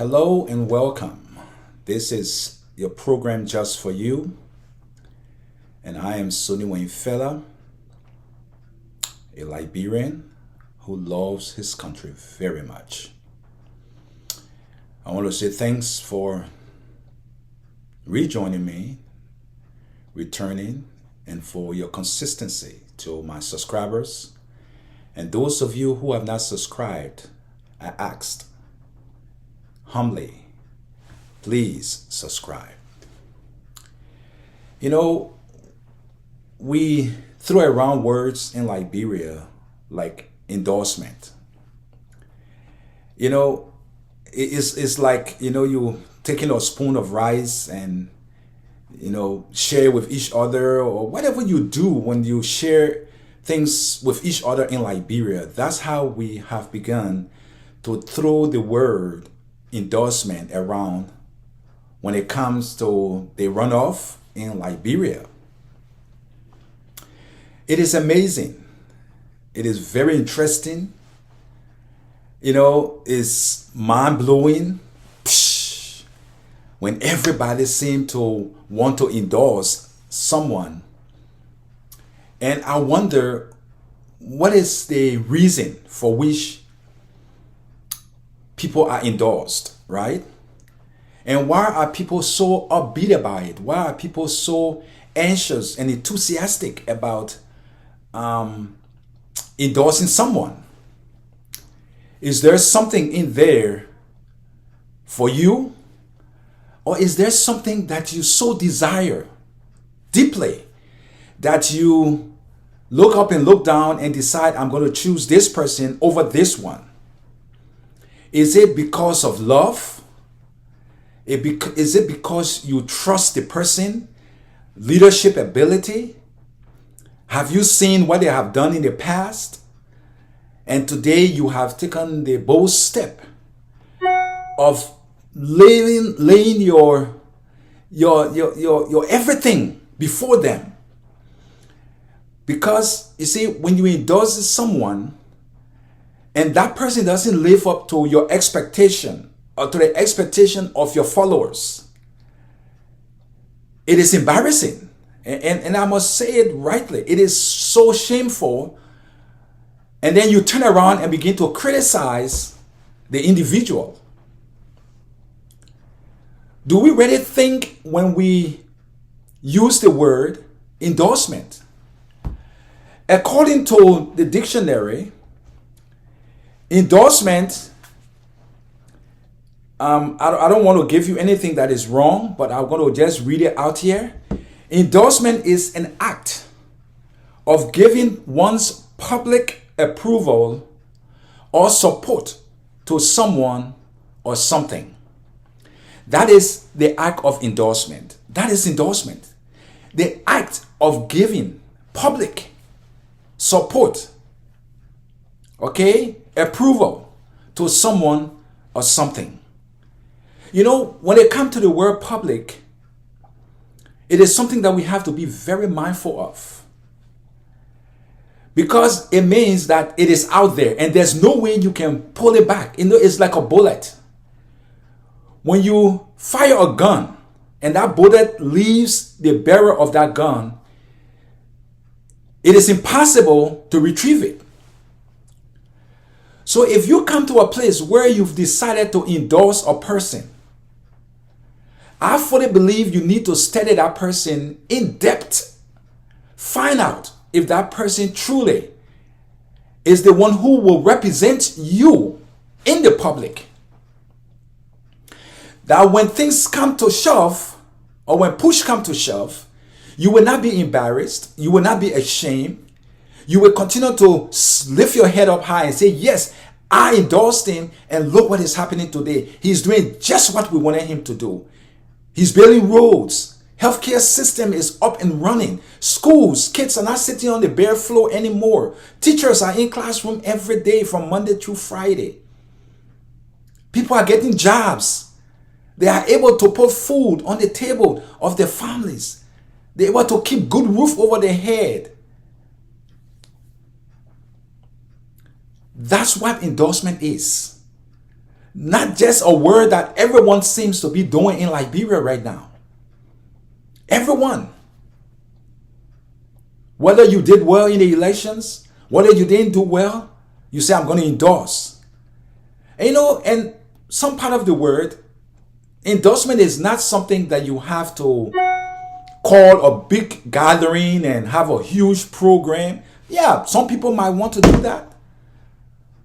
Hello and welcome. This is your program Just for You, and I am Sonny Wainfella, a Liberian who loves his country very much. I want to say thanks for rejoining me, returning, and for your consistency to my subscribers. And those of you who have not subscribed, I asked humbly, please subscribe. You know, we throw around words in Liberia like endorsement. You know, it's like, you taking a spoon of rice and, share with each other, or whatever you do when you share things with each other in Liberia. That's how we have begun to throw the word endorsement around when it comes to the runoff in Liberia. It is amazing. It is very interesting. It's mind-blowing when everybody seems to want to endorse someone. And I wonder, what is the reason for which people are endorsed, right? And why are people so upbeat about it? Why are people so anxious and enthusiastic about endorsing someone? Is there something in there for you? Or is there something that you so desire deeply that you look up and look down and decide, I'm going to choose this person over this one? Is it because of love? Is it because you trust the person, leadership ability? Have you seen what they have done in the past? And today you have taken the bold step of laying your everything before them. Because you see, when you endorse someone and that person doesn't live up to your expectation or to the expectation of your followers, it is embarrassing. And I must say it rightly. It is so shameful. And then you turn around and begin to criticize the individual. Do we really think when we use the word endorsement? According to the dictionary, endorsement, I don't want to give you anything that is wrong, but I'm going to just read it out here. Endorsement is an act of giving one's public approval or support to someone or something. That is the act of endorsement. That is endorsement. The act of giving public support, approval to someone or something. When it comes to the word public, it is something that we have to be very mindful of. Because it means that it is out there and there's no way you can pull it back. It's like a bullet. When you fire a gun and that bullet leaves the bearer of that gun, it is impossible to retrieve it. So if you come to a place where you've decided to endorse a person, I fully believe you need to study that person in depth. Find out if that person truly is the one who will represent you in the public. That when things come to shove, or when push comes to shove, you will not be embarrassed. You will not be ashamed. You will continue to lift your head up high and say, yes, I endorsed him, and look what is happening today. He's doing just what we wanted him to do. He's building roads. Healthcare system is up and running. Schools, kids are not sitting on the bare floor anymore. Teachers are in classroom every day from Monday through Friday. People are getting jobs. They are able to put food on the table of their families. They're able to keep good roof over their head. That's what endorsement is. not just a word that everyone seems to be doing in Liberia right now. Everyone. Whether you did well in the elections, whether you didn't do well, you say, I'm going to endorse. And and some part of the word, endorsement is not something that you have to call a big gathering and have a huge program. Yeah, some people might want to do that.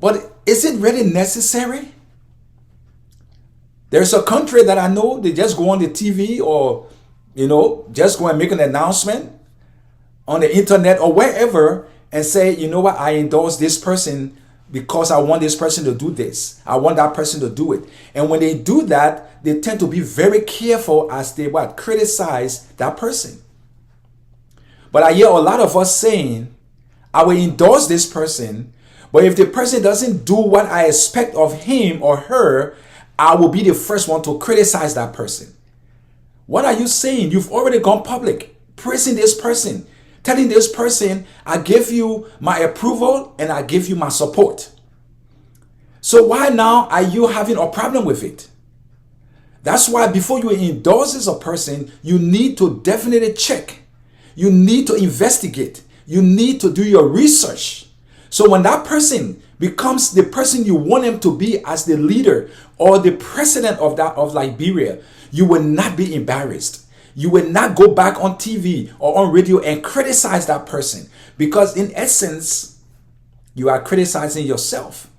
But is it really necessary? There's a country that I know, they just go on the TV or, just go and make an announcement on the internet or wherever and say, you know what, I endorse this person because I want this person to do this. I want that person to do it. And when they do that, they tend to be very careful as they criticize that person. But I hear a lot of us saying, I will endorse this person, but if the person doesn't do what I expect of him or her, I will be the first one to criticize that person. What are you saying? You've already gone public, praising this person, telling this person, I give you my approval and I give you my support. So why now are you having a problem with it? That's why before you endorse a person, you need to definitely check. You need to investigate. You need to do your research. So when that person becomes the person you want him to be as the leader or the president of Liberia, you will not be embarrassed. You will not go back on TV or on radio and criticize that person, because in essence, you are criticizing yourself,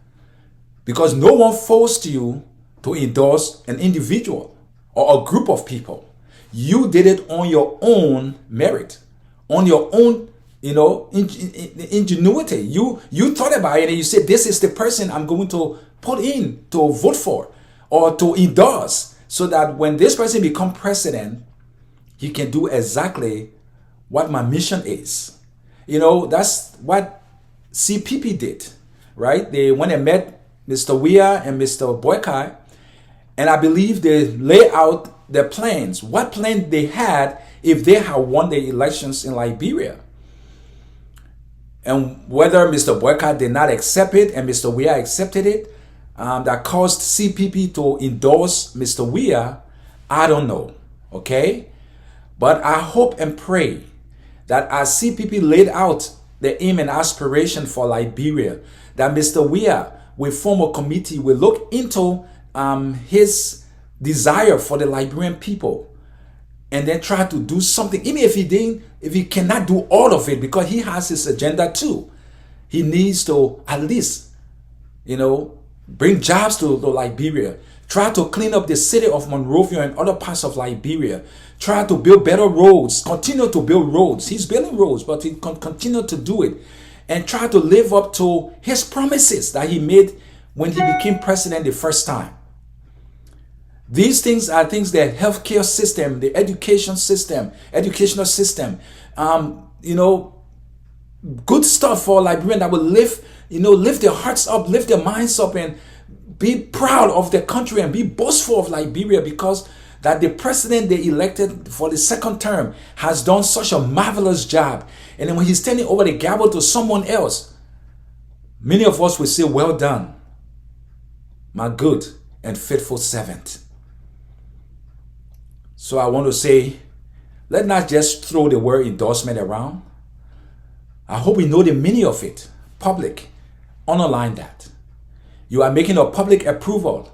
because no one forced you to endorse an individual or a group of people. You did it on your own merit, on your own ingenuity. You thought about it and you said, this is the person I'm going to put in to vote for or to endorse, so that when this person becomes president, he can do exactly what my mission is. That's what CPP did, right? They went and met Mr. Weah and Mr. Boykai, and I believe they lay out their plans, what plan they had if they had won the elections in Liberia. And whether Mr. Boykai did not accept it and Mr. Weah accepted it, that caused CPP to endorse Mr. Weah, I don't know, okay? But I hope and pray that as CPP laid out the aim and aspiration for Liberia, that Mr. Weah will form a committee, will look into his desire for the Liberian people, and then try to do something, even if he cannot do all of it, because he has his agenda too. He needs to at least, bring jobs to Liberia, try to clean up the city of Monrovia and other parts of Liberia, try to build better roads, continue to build roads. He's building roads, but he can continue to do it, and try to live up to his promises that he made when he became president the first time. These things are things that healthcare system, the educational system, good stuff for Liberians that will lift their hearts up, lift their minds up, and be proud of their country and be boastful of Liberia, because that the president they elected for the second term has done such a marvelous job. And then when he's turning over the gavel to someone else, many of us will say, well done, my good and faithful servant. So I want to say, let's not just throw the word endorsement around. I hope we know the meaning of it. Public. Underline that. You are making a public approval.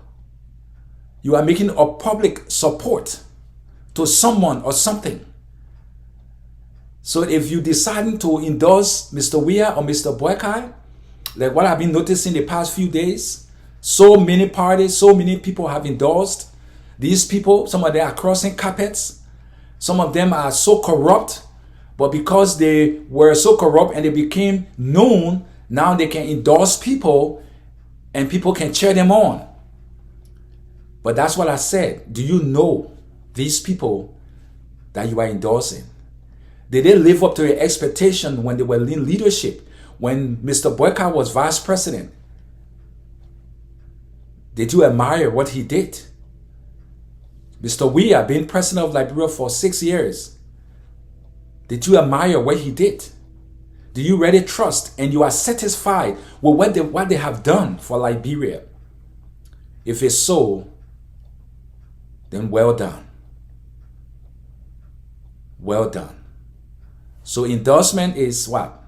You are making a public support to someone or something. So if you deciding to endorse Mr. Weah or Mr. Boykai, like what I've been noticing the past few days, so many parties, so many people have endorsed these people. Some of them are crossing carpets. Some of them are so corrupt, but because they were so corrupt and they became known, now they can endorse people and people can cheer them on. But that's what I said. Do you know these people that you are endorsing? Did they live up to your expectation when they were in leadership? When Mr. Boykai was vice president, did you admire what he did? Mr. Weah being president of Liberia for 6 years, did you admire what he did? Do you really trust and you are satisfied with what they have done for Liberia? If it's so, then well done. Well done. So endorsement is what?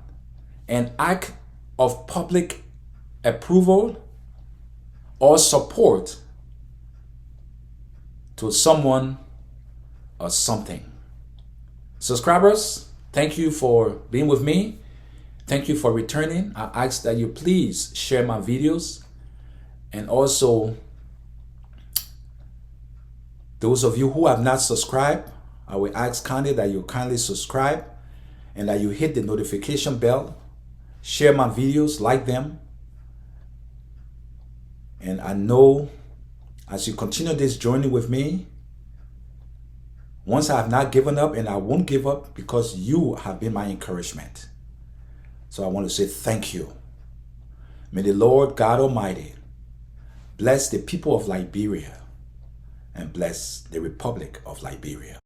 An act of public approval or support to someone or something. Subscribers, thank you for being with me. Thank you for returning. I ask that you please share my videos, and also those of you who have not subscribed, I will ask kindly that you kindly subscribe and that you hit the notification bell. Share my videos, like them. And I know as you continue this journey with me, once I have not given up, and I won't give up because you have been my encouragement. So I want to say thank you. May the Lord God Almighty bless the people of Liberia and bless the Republic of Liberia.